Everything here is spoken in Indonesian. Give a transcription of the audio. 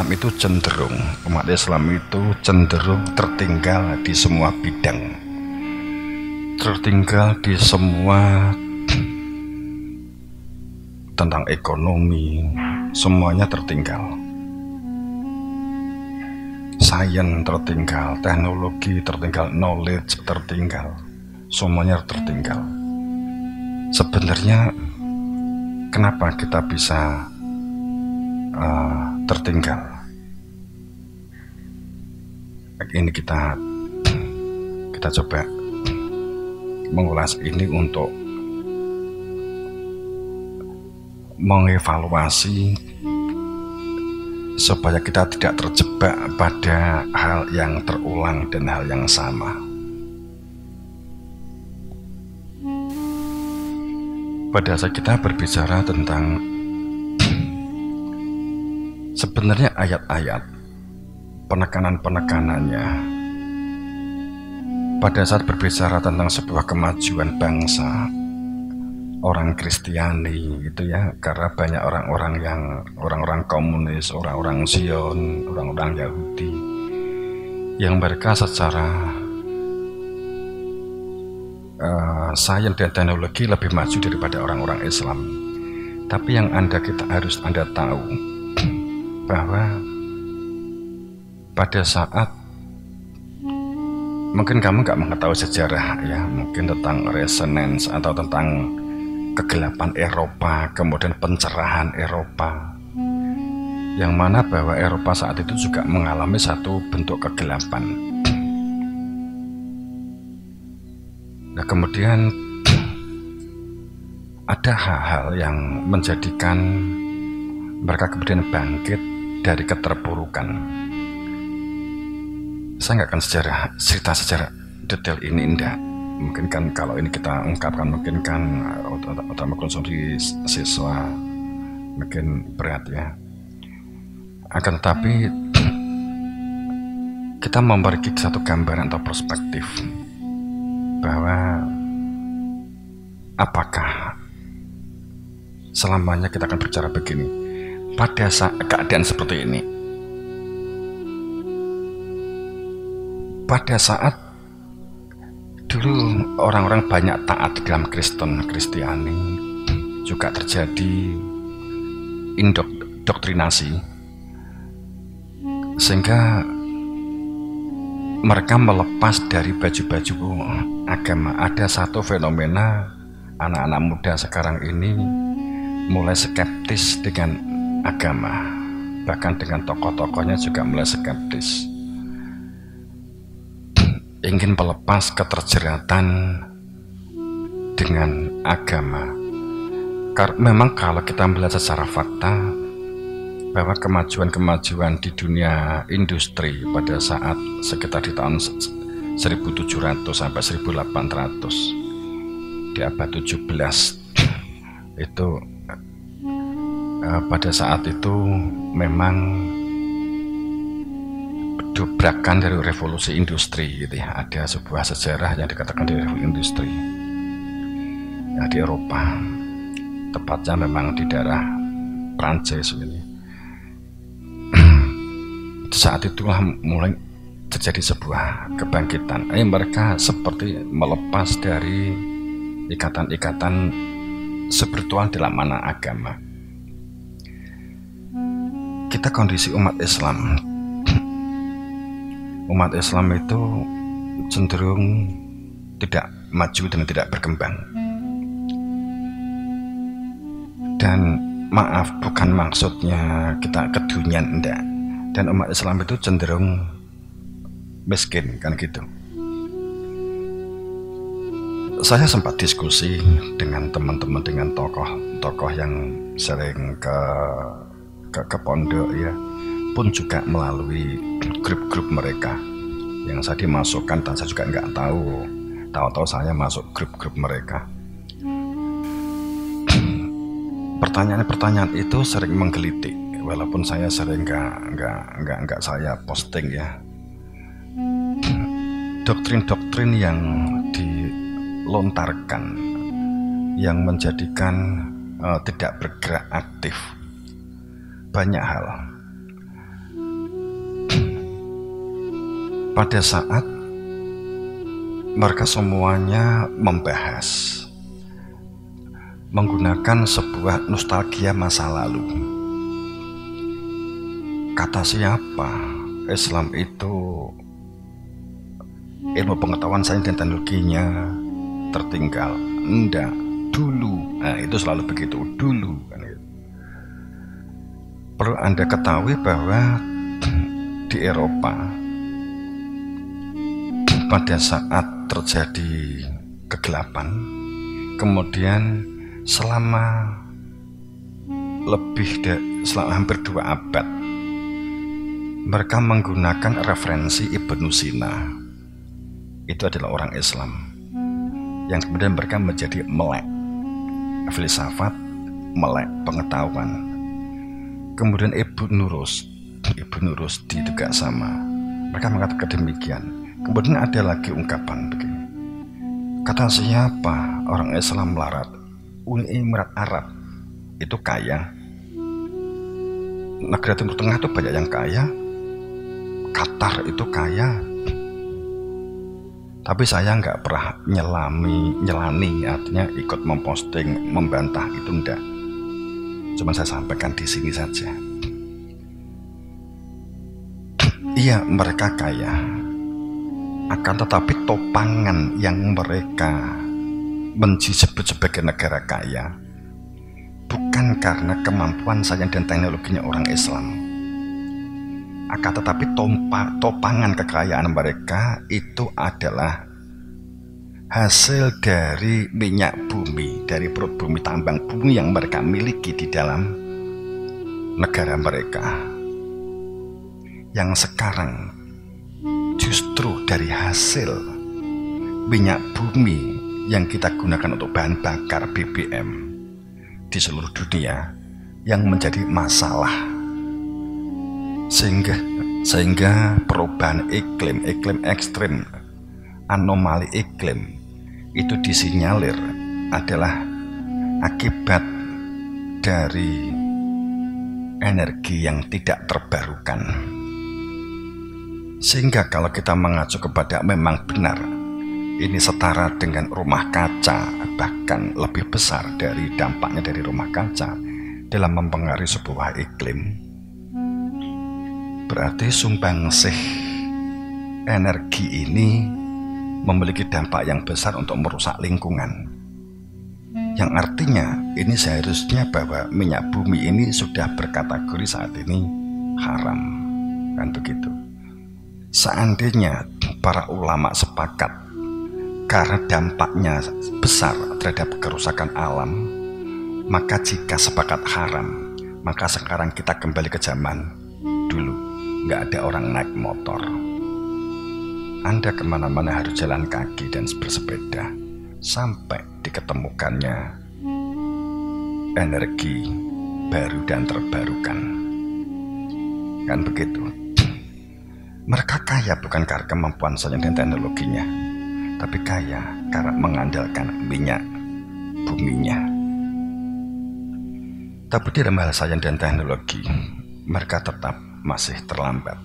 Islam itu cenderung tertinggal di semua bidang, tertinggal di semua tentang ekonomi, semuanya tertinggal. Sains tertinggal, teknologi tertinggal, knowledge tertinggal, semuanya tertinggal. Sebenarnya kenapa kita bisa tertinggal? Ini kita coba mengulas ini untuk mengevaluasi supaya kita tidak terjebak pada hal yang terulang dan hal yang sama. Pada saat kita berbicara tentang sebenarnya ayat-ayat, penekanan-penekanannya, pada saat berbicara tentang sebuah kemajuan bangsa, orang Kristiani gitu ya, karena banyak orang-orang komunis, orang-orang Zion, orang-orang Yahudi yang mereka secara sains dan teknologi lebih maju daripada orang-orang Islam. Tapi yang harus Anda tahu bahwa pada saat mungkin kamu nggak mengetahui sejarah ya, mungkin tentang resonance atau tentang kegelapan Eropa, kemudian pencerahan Eropa, yang mana bahwa Eropa saat itu juga mengalami satu bentuk kegelapan. Nah, kemudian ada hal-hal yang menjadikan mereka kemudian bangkit dari keterpurukan. Saya nggak akan cerita secara detail ini, enggak. Mungkin kan kalau ini kita ungkapkan mungkin kan utama konsumsi siswa mungkin berat ya. Akan tetapi kita memberi satu gambaran atau perspektif bahwa apakah selamanya kita akan bicara begini pada saat keadaan seperti ini, pada saat dulu orang-orang banyak taat dalam Kristiani, juga terjadi indoktrinasi sehingga mereka melepas dari baju-baju agama. Ada satu fenomena anak-anak muda sekarang ini mulai skeptis dengan agama, bahkan dengan tokoh-tokohnya juga mulai skeptis, ingin melepas keterjeratan dengan agama. Karena memang kalau kita melihat secara fakta bahwa kemajuan-kemajuan di dunia industri pada saat sekitar di tahun 1700 sampai 1800 di abad 17 itu pada saat itu memang dobrakan dari revolusi industri gitu ya. Ada sebuah sejarah yang dikatakan dari revolusi industri ya, di Eropa, tepatnya memang di daerah Prancis ini. Saat itulah mulai terjadi sebuah kebangkitan. Mereka seperti melepas dari ikatan-ikatan spiritual dalam mana agama. Kita kondisi umat Islam itu cenderung tidak maju dan tidak berkembang. Dan maaf, bukan maksudnya kita kedunian, enggak. Dan umat Islam itu cenderung miskin, kan gitu. Saya sempat diskusi dengan teman-teman, dengan tokoh yang sering ke pondok ya, pun juga melalui grup-grup mereka yang saya dimasukkan, dan saya juga nggak tahu saya masuk grup-grup mereka. Pertanyaan-pertanyaan itu sering menggelitik, walaupun saya sering nggak saya posting ya. Doktrin-doktrin yang dilontarkan yang menjadikan tidak bergerak aktif banyak hal. pada saat mereka semuanya membahas menggunakan sebuah nostalgia masa lalu. Kata siapa Islam itu ilmu pengetahuan sains dan teknologinya tertinggal? Enggak, dulu. Nah, itu selalu begitu, dulu kan gitu. Perlu Anda ketahui bahwa di Eropa pada saat terjadi kegelapan, kemudian selama hampir 2 abad mereka menggunakan referensi Ibnu Sina. Itu adalah orang Islam yang kemudian mereka menjadi melek filsafat, melek pengetahuan. Kemudian Ibnu Rusdi juga sama, mereka mengatakan demikian. Kemudian ada lagi ungkapan begini, kata siapa orang Islam melarat, Uni Emirat Arab itu kaya, negara Timur Tengah itu banyak yang kaya, Qatar itu kaya, tapi saya nggak pernah nyelani, artinya ikut memposting, membantah, itu enggak. Cuma saya sampaikan di sini saja. Iya, mereka kaya, akan tetapi topangan yang mereka disebut sebagai negara kaya bukan karena kemampuan sains dan teknologinya orang Islam, akan tetapi topangan kekayaan mereka itu adalah hasil dari minyak bumi, dari perut bumi, tambang bumi yang mereka miliki di dalam negara mereka, yang sekarang justru dari hasil minyak bumi yang kita gunakan untuk bahan bakar BBM di seluruh dunia yang menjadi masalah, sehingga perubahan iklim ekstrim, anomali iklim itu disinyalir adalah akibat dari energi yang tidak terbarukan. Sehingga kalau kita mengacu kepada memang benar ini setara dengan rumah kaca, bahkan lebih besar dari dampaknya dari rumah kaca dalam mempengaruhi sebuah iklim, berarti sumbangsih energi ini memiliki dampak yang besar untuk merusak lingkungan. Yang artinya ini seharusnya bahwa minyak bumi ini sudah berkategori saat ini haram, kan begitu. Seandainya para ulama sepakat karena dampaknya besar terhadap kerusakan alam, maka jika sepakat haram, maka sekarang kita kembali ke zaman dulu, nggak ada orang naik motor. Anda kemana-mana harus jalan kaki dan bersepeda sampai diketemukannya energi baru dan terbarukan, kan begitu. Mereka kaya bukan karena kemampuan sains dan teknologinya, tapi kaya karena mengandalkan minyak buminya. Tapi dalam hal sains dan teknologi, mereka tetap masih terlambat.